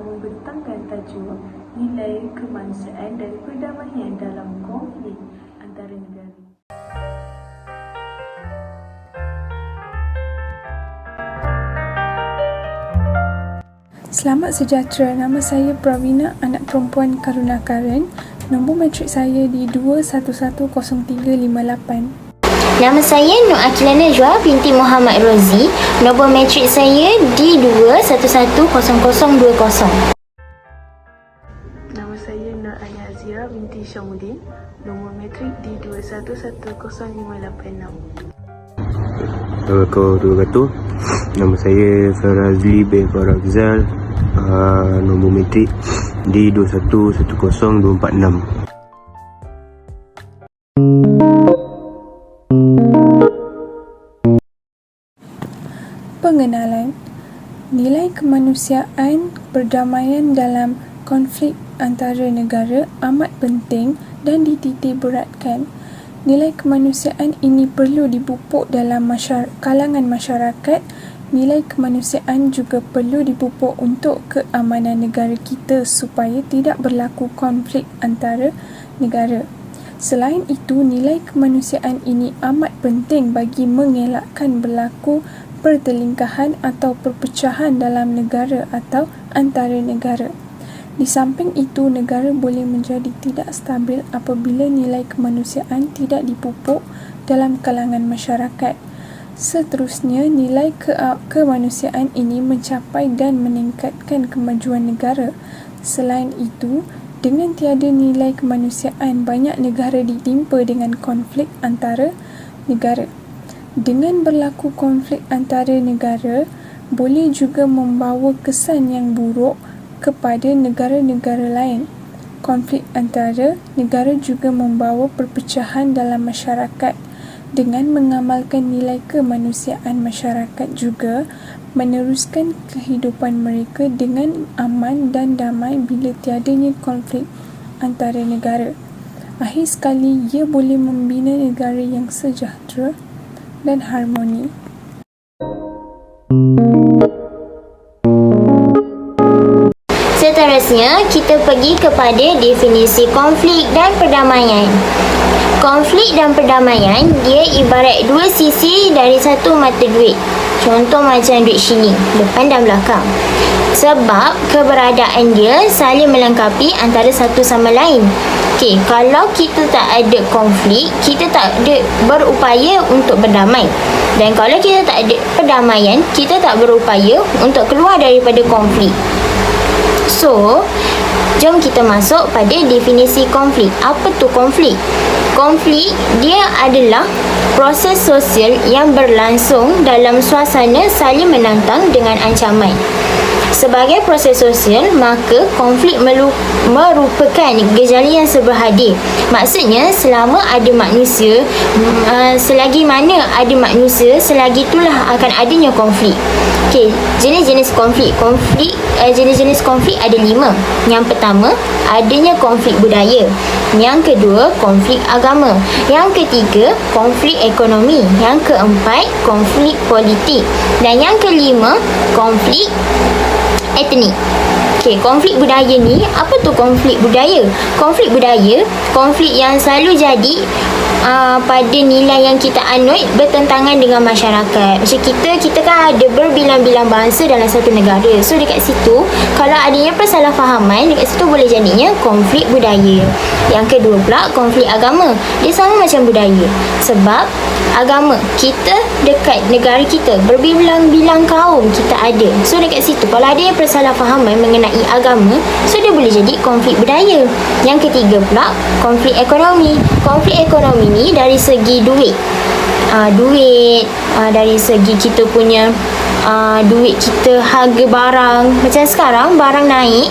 membentangkan tajuk nilai kemanusiaan dan perdamaian dalam konflik antara negara. Selamat sejahtera, nama saya Pravina, anak perempuan Karuna Karen. Nombor matrik saya di 2110358. Nama saya Nur Akila Najwa binti Muhammad Rozi. Nombor matrik saya di 2110020. Nama saya Nur Ania Azira binti Syamuddin. Nombor matrik di 2110586. Assalamualaikum. Nama saya Farazli bin Farazal. Nombor matrik di 2110246. Pengenalan. Nilai kemanusiaan perdamaian dalam konflik antara negara amat penting dan dititik beratkan. Nilai kemanusiaan ini perlu dipupuk dalam kalangan masyarakat. Nilai kemanusiaan juga perlu dipupuk untuk keamanan negara kita supaya tidak berlaku konflik antara negara. Selain itu, nilai kemanusiaan ini amat penting bagi mengelakkan berlaku pertelingkahan atau perpecahan dalam negara atau antara negara. Di samping itu, negara boleh menjadi tidak stabil apabila nilai kemanusiaan tidak dipupuk dalam kalangan masyarakat. Seterusnya, nilai kemanusiaan ini mencapai dan meningkatkan kemajuan negara. Selain itu, dengan tiada nilai kemanusiaan, banyak negara ditimpa dengan konflik antara negara. Dengan berlaku konflik antara negara, boleh juga membawa kesan yang buruk kepada negara-negara lain. Konflik antara negara juga membawa perpecahan dalam masyarakat. Dengan mengamalkan nilai kemanusiaan, masyarakat juga meneruskan kehidupan mereka dengan aman dan damai bila tiadanya konflik antara negara. Akhir sekali, ia boleh membina negara yang sejahtera dan harmoni. Seterusnya, kita pergi kepada definisi konflik dan perdamaian. Konflik dan perdamaian, dia ibarat dua sisi dari satu mata duit. Contoh macam duit shilling, depan dan belakang. Sebab keberadaan dia saling melengkapi antara satu sama lain. Okey, kalau kita tak ada konflik, kita tak ada berupaya untuk berdamai. Dan kalau kita tak ada perdamaian, kita tak berupaya untuk keluar daripada konflik. So, jom kita masuk pada definisi konflik. Apa tu konflik? Konflik, dia adalah proses sosial yang berlangsung dalam suasana saling menantang dengan ancaman. Sebagai proses sosial, maka konflik merupakan gejala yang serba-hadir. Maksudnya, selama ada manusia, selagi mana ada manusia, selagi itulah akan adanya konflik. Okey, jenis-jenis konflik. Jenis-jenis konflik ada 5. Yang pertama, adanya konflik budaya. Yang kedua, konflik agama. Yang ketiga, konflik ekonomi. Yang keempat, konflik politik. Dan yang kelima, konflik etnik. Okey, konflik budaya ni, apa tu konflik budaya? Konflik budaya, konflik yang selalu jadi pada nilai yang kita anut bertentangan dengan masyarakat. Macam kita kan ada berbilang-bilang bangsa dalam satu negara. So dekat situ, kalau adanya persalahfahaman, dekat situ boleh jadinya konflik budaya. Yang kedua pula, konflik agama. Dia sama macam budaya. Sebab agama kita dekat negara kita, berbilang-bilang kaum kita ada. So dekat situ, kalau adanya persalahfahaman mengenai agama, so dia boleh jadi konflik budaya. Yang ketiga pula, konflik ekonomi. Konflik ekonomi ni dari segi duit. Dari segi kita punya duit kita, harga barang. Macam sekarang barang naik,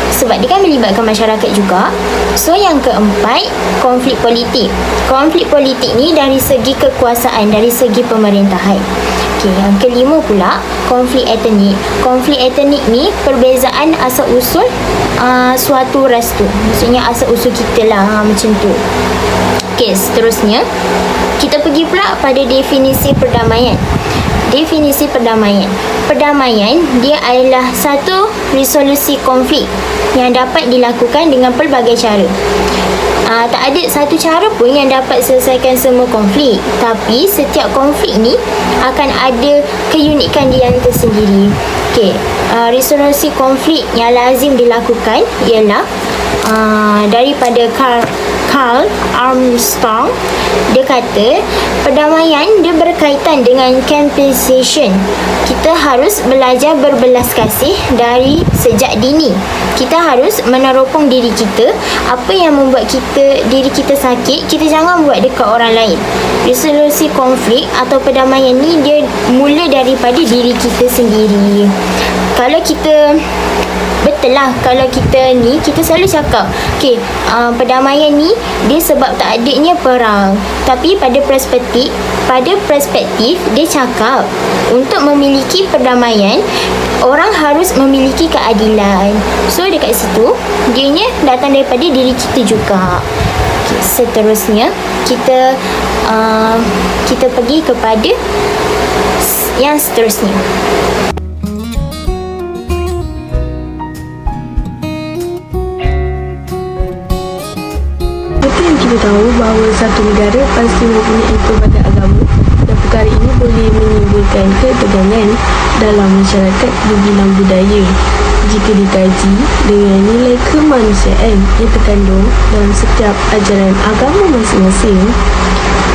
sebab dia kan melibatkan masyarakat juga. So yang keempat, konflik politik. Konflik politik ni dari segi kekuasaan, dari segi pemerintahan. Okey, yang kelima pula, konflik etnik. Konflik etnik ni perbezaan asal usul suatu ras tu. Maksudnya asal usul kita lah, macam tu. Okey, seterusnya kita pergi pula pada definisi perdamaian. Definisi perdamaian. Perdamaian dia adalah satu resolusi konflik yang dapat dilakukan dengan pelbagai cara. Tak ada satu cara pun yang dapat selesaikan semua konflik, tapi setiap konflik ni akan ada keunikan dia yang tersendiri. Resolusi konflik yang lazim dilakukan ialah daripada Carl Armstrong. Dia kata perdamaian dia berkaitan dengan compensation. Kita harus belajar berbelas kasih dari sejak dini. Kita harus meneropong diri kita. Apa yang membuat diri kita sakit, kita jangan buat dekat orang lain. Resolusi konflik atau perdamaian ni dia mula daripada diri kita sendiri. Kalau kita kalau kita selalu cakap perdamaian ni dia sebab tak adanya perang, tapi pada perspektif dia cakap untuk memiliki perdamaian orang harus memiliki keadilan. So dekat situ dianya datang daripada diri kita juga. Seterusnya kita pergi kepada yang seterusnya. Kita tahu bahawa satu negara pasti mempunyai pelbagai agama dan perkara ini boleh menimbulkan ketegangan dalam masyarakat berbilang budaya. Jika dikaji dengan nilai kemanusiaan yang terkandung dalam setiap ajaran agama masing-masing,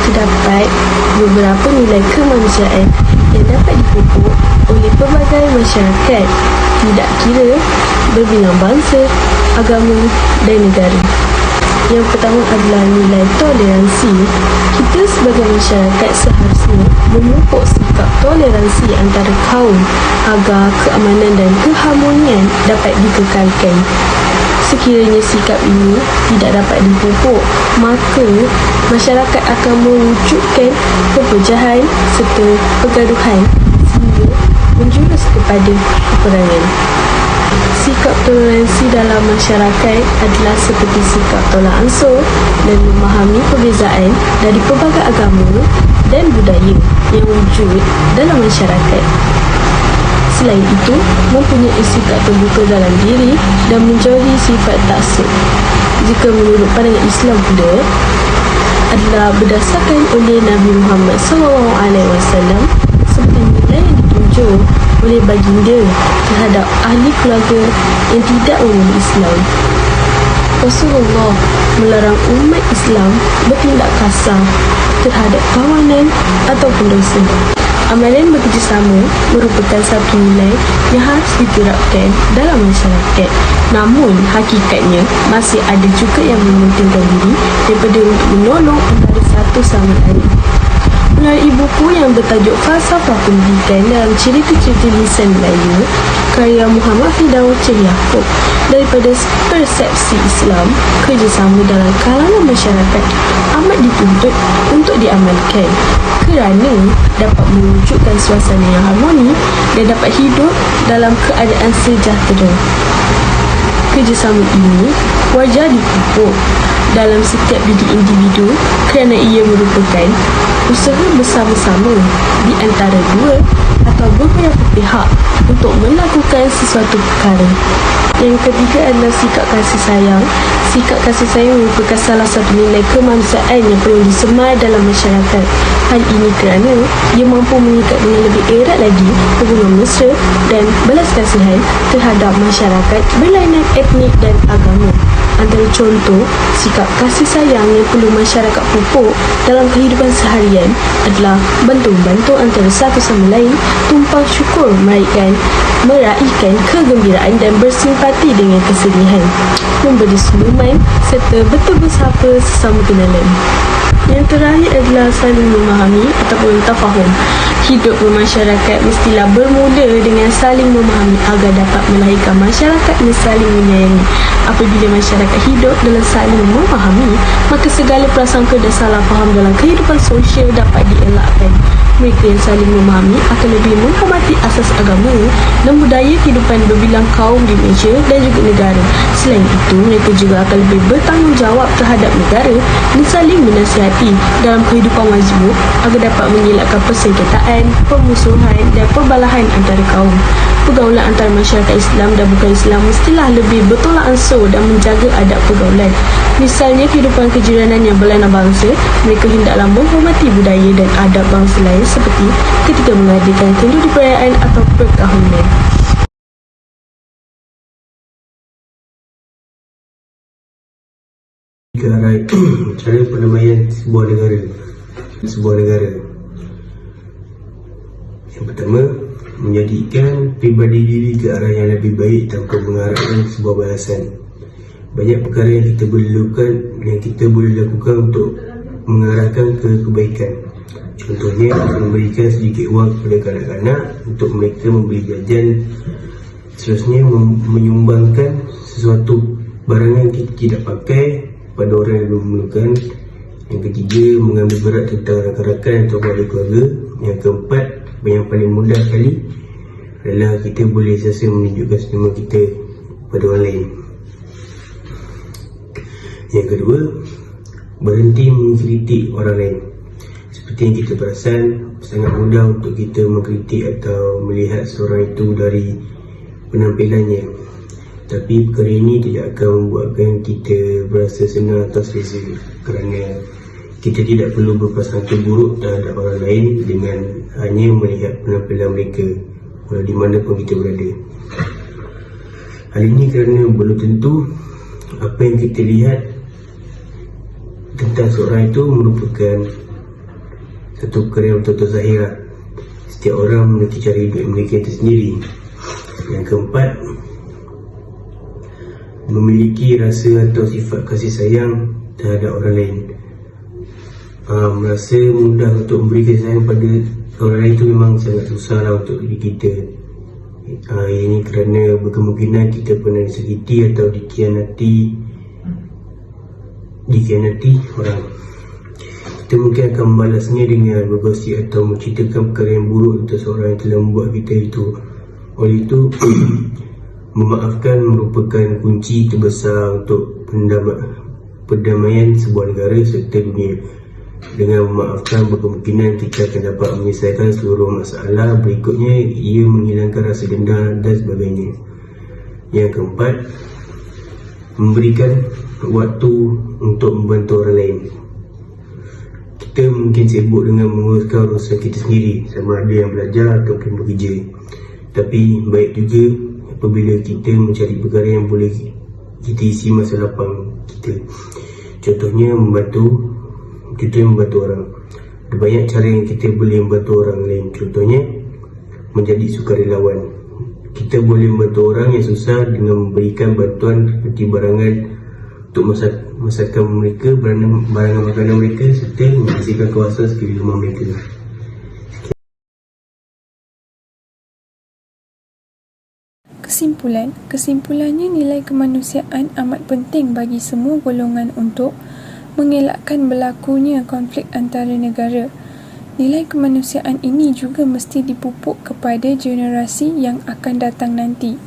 terdapat beberapa nilai kemanusiaan yang dapat dipupuk oleh pelbagai masyarakat, tidak kira berbilang bangsa, agama dan negara. Yang pertama adalah nilai toleransi. Kita sebagai masyarakat seharusnya memupuk sikap toleransi antara kaum agar keamanan dan keharmonian dapat dikekalkan. Sekiranya sikap ini tidak dapat dipupuk, maka masyarakat akan mewujudkan perpecahan serta pergaduhan sehingga menjurus kepada peperangan. Sikap toleransi dalam masyarakat adalah seperti sikap tolak ansur dan memahami perbezaan dari pelbagai agama dan budaya yang wujud dalam masyarakat. Selain itu, mempunyai sikap terbuka dalam diri dan menjauhi sifat taksub. Jika menurut pandangan Islam pula, adalah berdasarkan oleh Nabi Muhammad SAW seperti nilai yang ditunjuk oleh baginda terhadap ahli keluarga yang tidak memeluk Islam. Rasulullah melarang umat Islam bertindak kasar terhadap kawanan atau pendosa. Amalan bekerjasama merupakan satu nilai yang harus diterapkan dalam masyarakat. Namun, hakikatnya masih ada juga yang mementingkan diri daripada untuk menolong antara satu sama lain. Melalui buku yang bertajuk Falsafah Pendidikan dalam cerita-cerita lisan Melayu karya Muhammad Firdaus Yaakob, daripada persepsi Islam, kerjasama dalam kalangan masyarakat amat dituntut untuk diamalkan kerana dapat mewujudkan suasana yang harmoni dan dapat hidup dalam keadaan sejahtera. Kerjasama ini wajar dipupuk dalam setiap diri individu kerana ia merupakan usaha bersama-sama di antara dua atau beberapa pihak untuk melakukan sesuatu perkara. Yang ketiga adalah sikap kasih sayang. Sikap kasih sayang merupakan salah satu nilai kemanusiaan yang perlu disemai dalam masyarakat. Hal ini kerana ia mampu mengikat dengan lebih erat lagi hubungan mesra dan belas kasihan terhadap masyarakat berlainan etnik dan agama. Antara contoh sikap kasih sayang yang perlu masyarakat pupuk dalam kehidupan seharian adalah bantu-bantu antara satu sama lain, tumpang syukur, meraihkan kegembiraan dan bersimpati dengan kesedihan, memberi senyuman serta betul bersapa sesama kenalan. Yang terakhir adalah saling memahami ataupun tafahum. Hidup bermasyarakat mestilah bermula dengan saling memahami agar dapat melahirkan masyarakat yang saling menyayangi. Apabila masyarakat hidup dalam saling memahami, maka segala prasangka dan salah faham dalam kehidupan sosial dapat dielakkan. Mereka yang saling memahami akan lebih menghormati asas agama dan budaya kehidupan berbilang kaum di Malaysia dan juga negara, Selain itu, mereka juga akan lebih bertanggungjawab terhadap negara dan saling menasihati dalam kehidupan majmuk agar dapat mengelakkan persengketaan, permusuhan dan perbalahan antara kaum. Pergaulan antara masyarakat Islam dan bukan Islam mestilah lebih bertolak ansur dan menjaga adab pergaulan. Misalnya kehidupan kejiranan yang berlainan bangsa, mereka hendaklah menghormati budaya dan adab bangsa lain seperti ketika mengadakan kenduri perayaan atau perkahwinan. Ke arah cara perdamaian sebuah negara. Yang pertama, menjadikan pribadi diri ke arah yang lebih baik tanpa mengharapkan sebuah balasan. Banyak perkara yang kita boleh lakukan untuk mengarahkan ke kebaikan. Contohnya, memberikan sedikit wang kepada kanak-kanak untuk mereka membeli jajan. Seterusnya, menyumbangkan sesuatu barang yang kita tidak pakai pada orang yang memerlukan. Yang ketiga, mengambil berat tentang rakan-rakan atau ahli keluarga. Yang keempat, yang paling mudah sekali adalah kita boleh sesa menunjukkan senyuman kita pada orang lain. Yang kedua, berhenti mengkritik orang lain. Seperti yang kita perasan, sangat mudah untuk kita mengkritik atau melihat seorang itu dari penampilannya. Tapi perkara ini tidak akan membuatkan kita berasa senang atau selesa, kerana kita tidak perlu berprasangka buruk terhadap orang lain dengan hanya melihat penampilan mereka walau di mana pun kita berada. Hal ini kerana belum tentu apa yang kita lihat tentang seorang itu merupakan satu perkara yang betul-betul zahir. Setiap orang memiliki cara hidup mereka itu sendiri. Yang keempat, memiliki rasa atau sifat kasih sayang terhadap orang lain. Merasa mudah untuk memberi kasih sayang pada orang lain itu memang sangat susahlah untuk diri kita. Ini kerana berkemungkinan kita pernah disakiti atau dikhianati orang. Kita mungkin akan membalasnya dengan bergosip atau menceritakan perkara yang buruk untuk seorang yang telah membuat kita itu. Oleh itu, memaafkan merupakan kunci terbesar untuk perdamaian sebuah negara serta dunia. Dengan memaafkan, berkemungkinan kita akan dapat menyelesaikan seluruh masalah. Berikutnya, ia menghilangkan rasa dendam dan sebagainya. Yang keempat, memberikan waktu untuk membantu orang lain. Kita mungkin sibuk dengan menguruskan urusan kita sendiri, sama ada yang belajar ataupun bekerja. Tapi baik juga apabila kita mencari perkara yang boleh kita isi masa lapang kita. Contohnya membantu orang. Ada banyak cara yang kita boleh membantu orang lain. Contohnya menjadi sukarelawan. Kita boleh membantu orang yang susah dengan memberikan bantuan seperti barangan untuk masakan mereka, barangan makanan mereka serta membersihkan kawasan sekeliling rumah mereka. Kesimpulannya, nilai kemanusiaan amat penting bagi semua golongan untuk mengelakkan berlakunya konflik antara negara. Nilai kemanusiaan ini juga mesti dipupuk kepada generasi yang akan datang nanti,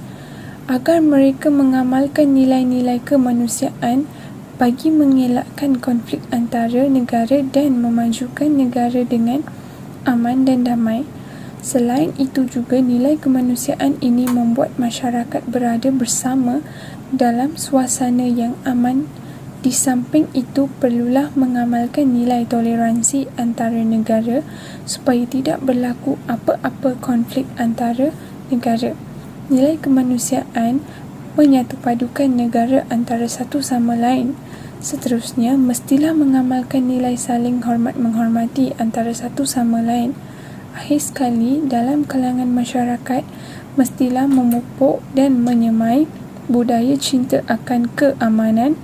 agar mereka mengamalkan nilai-nilai kemanusiaan bagi mengelakkan konflik antara negara dan memajukan negara dengan aman dan damai. Selain itu juga nilai kemanusiaan ini membuat masyarakat berada bersama dalam suasana yang aman. Di samping itu, perlulah mengamalkan nilai toleransi antara negara supaya tidak berlaku apa-apa konflik antara negara. Nilai kemanusiaan menyatupadukan negara antara satu sama lain. Seterusnya, mestilah mengamalkan nilai saling hormat-menghormati antara satu sama lain. Akhir sekali, dalam kalangan masyarakat, mestilah memupuk dan menyemai budaya cinta akan keamanan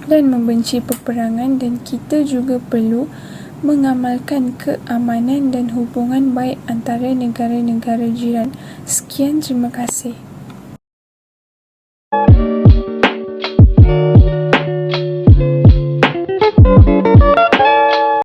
dan membenci peperangan, dan kita juga perlu mengamalkan keamanan dan hubungan baik antara negara-negara jiran. Sekian, terima kasih.